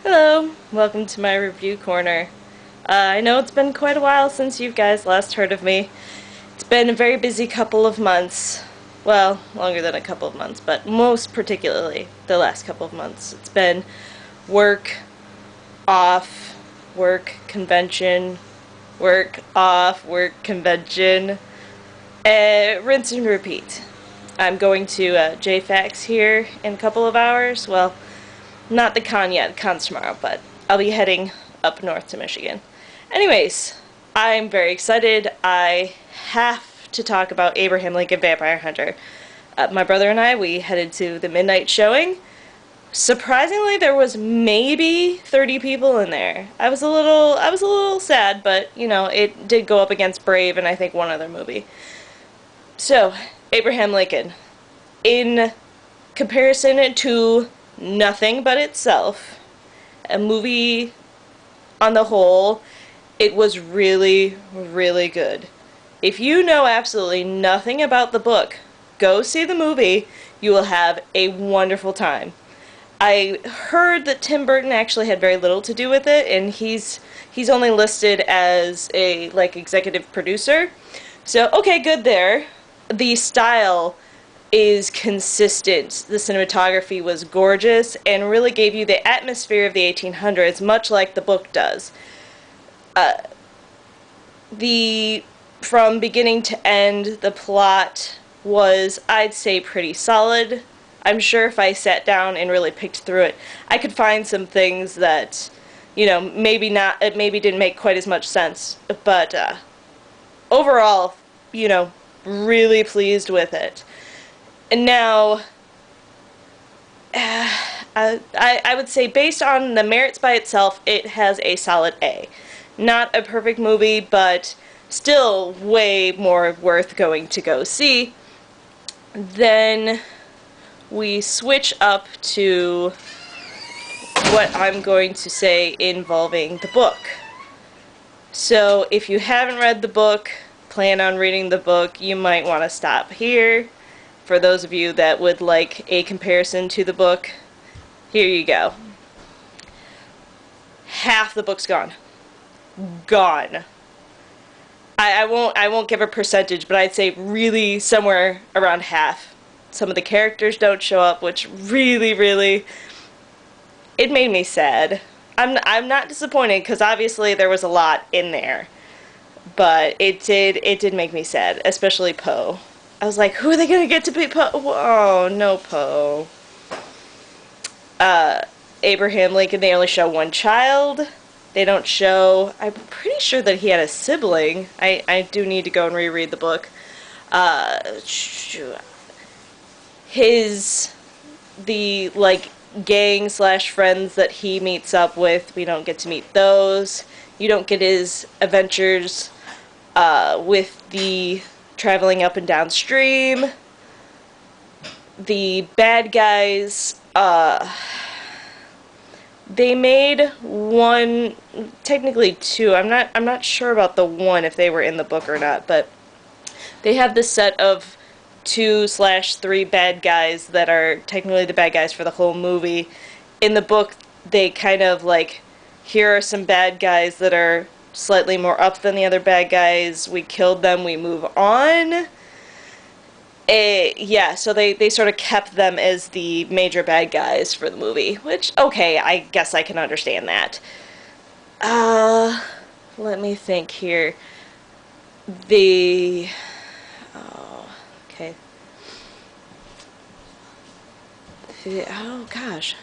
Hello, welcome to my review corner. I know it's been quite a while since you guys last heard of me. It's been a very busy couple of months. Well, longer than a couple of months, but most particularly the last couple of months. It's been work, off, work, convention, work, off, work, convention, rinse and repeat. I'm going to JFAX here in a couple of hours. Well, not the con yet, the con's tomorrow, but I'll be heading up north to Michigan. Anyways, I'm very excited. I have to talk about Abraham Lincoln Vampire Hunter. My brother and I, we headed to the midnight showing. Surprisingly, there was maybe 30 people in there. I was a little sad, but you know, it did go up against Brave and I think one other movie. So, Abraham Lincoln, in comparison to nothing but itself, a movie on the whole, it was really, really good. If you know absolutely nothing about the book, go see the movie. You will have a wonderful time. I heard that Tim Burton actually had very little to do with it, and he's only listed as a executive producer. So okay, good there. The style is consistent. The cinematography was gorgeous and really gave you the atmosphere of the 1800s, much like the book does. From beginning to end, the plot was, I'd say, pretty solid. I'm sure if I sat down and really picked through it, I could find some things that, maybe didn't make quite as much sense. But overall, really pleased with it. And now, I would say based on the merits by itself, it has a solid A. Not a perfect movie, but still way more worth going to go see. Then we switch up to what I'm going to say involving the book. So if you haven't read the book, plan on reading the book, you might want to stop here. For those of you that would like a comparison to the book, here you go. Half the book's gone. Gone. I won't give a percentage, but I'd say really somewhere around half. Some of the characters don't show up, which really, it made me sad. I'm not disappointed because obviously there was a lot in there, but it did make me sad, especially Poe. I was like, who are they gonna get to be Poe? Oh, no Poe. Abraham Lincoln, they only show one child. They don't show, I'm pretty sure that he had a sibling. I do need to go and reread the book. The gang slash friends that he meets up with, we don't get to meet those. You don't get his adventures with the traveling up and downstream. The bad guys, they made one, technically two. I'm not sure about the one if they were in the book or not, but they have this set of 2/3 bad guys that are technically the bad guys for the whole movie. In the book, they kind of here are some bad guys that are slightly more up than the other bad guys. We killed them, we move on. Yeah, so they sort of kept them as the major bad guys for the movie, which, okay, I guess I can understand that. Let me think here. Okay. Oh, gosh.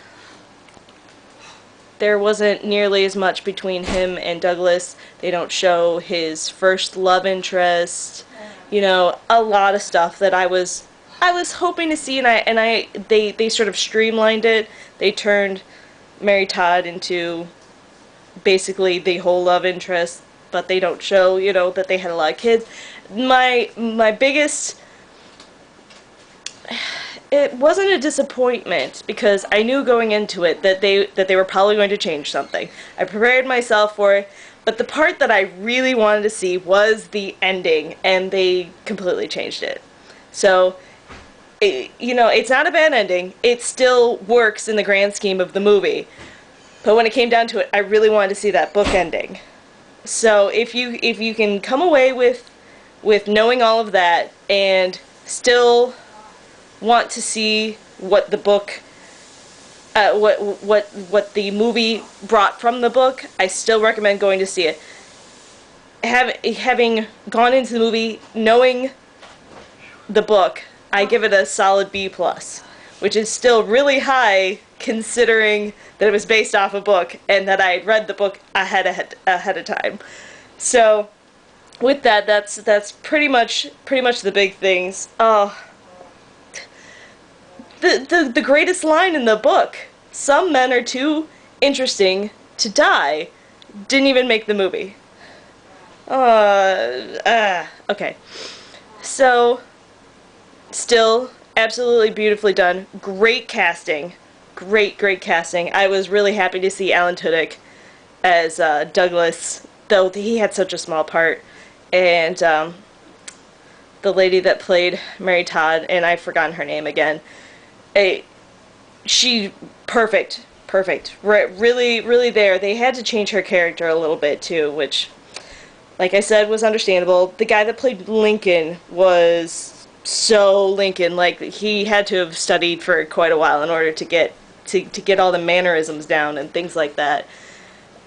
There wasn't nearly as much between him and Douglas. They don't show his first love interest. A lot of stuff that I was hoping to see, and they sort of streamlined it. They turned Mary Todd into basically the whole love interest, but they don't show, that they had a lot of kids. My biggest, it wasn't a disappointment because I knew going into it that they were probably going to change something. I prepared myself for it. But the part that I really wanted to see was the ending, and they completely changed it. So, it's not a bad ending. It still works in the grand scheme of the movie. But when it came down to it, I really wanted to see that book ending. So if you can come away with knowing all of that and still want to see what the book what the movie brought from the book, I still recommend going to see it. Having gone into the movie knowing the book, I give it a solid B+, which is still really high considering that it was based off a book and that I had read the book ahead of time. So with that, that's pretty much the big things. Oh, the greatest line in the book. Some men are too interesting to die. Didn't even make the movie. Okay. So, still, absolutely beautifully done. Great casting. Great casting. I was really happy to see Alan Tudyk as Douglas, though he had such a small part. And the lady that played Mary Todd, and I've forgotten her name again. She perfect, really there. They had to change her character a little bit too, which, like I said, was understandable. The guy that played Lincoln was so Lincoln, like he had to have studied for quite a while in order to get all the mannerisms down and things like that.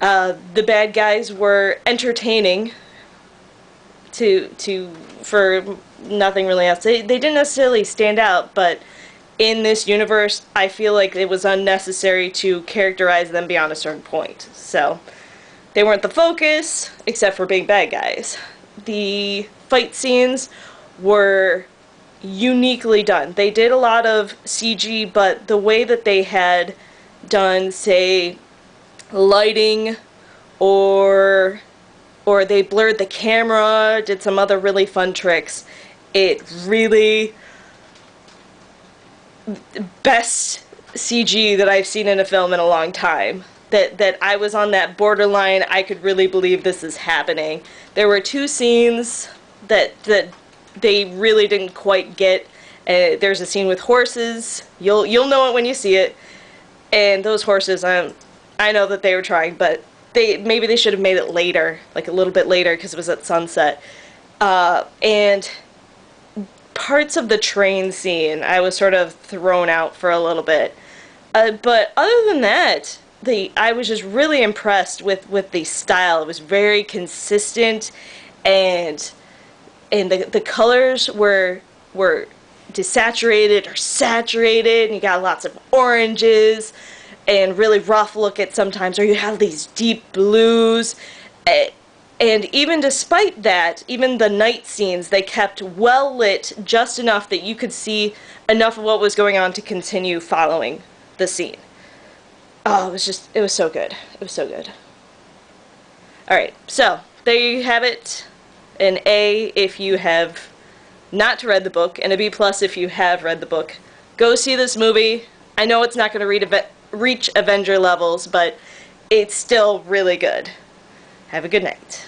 The bad guys were entertaining for nothing really else. They didn't necessarily stand out, but in this universe, I feel like it was unnecessary to characterize them beyond a certain point. So, they weren't the focus, except for being bad guys. The fight scenes were uniquely done. They did a lot of CG, but the way that they had done, say, lighting, or they blurred the camera, did some other really fun tricks, it really... best CG that I've seen in a film in a long time. That I was on that borderline, I could really believe this is happening. There were two scenes that they really didn't quite get. There's a scene with horses. You'll know it when you see it. And those horses, I know that they were trying, but maybe they should have made it later, like a little bit later, because it was at sunset. And parts of the train scene, I was sort of thrown out for a little bit. But other than that, I was just really impressed with the style. It was very consistent, and the colors were desaturated or saturated, and you got lots of oranges and really rough look at sometimes, or you have these deep blues. And even despite that, even the night scenes, they kept well lit just enough that you could see enough of what was going on to continue following the scene. Oh, it was so good. It was so good. Alright, so there you have it. An A if you have not read the book, and a B+ if you have read the book. Go see this movie. I know it's not going to reach Avenger levels, but it's still really good. Have a good night.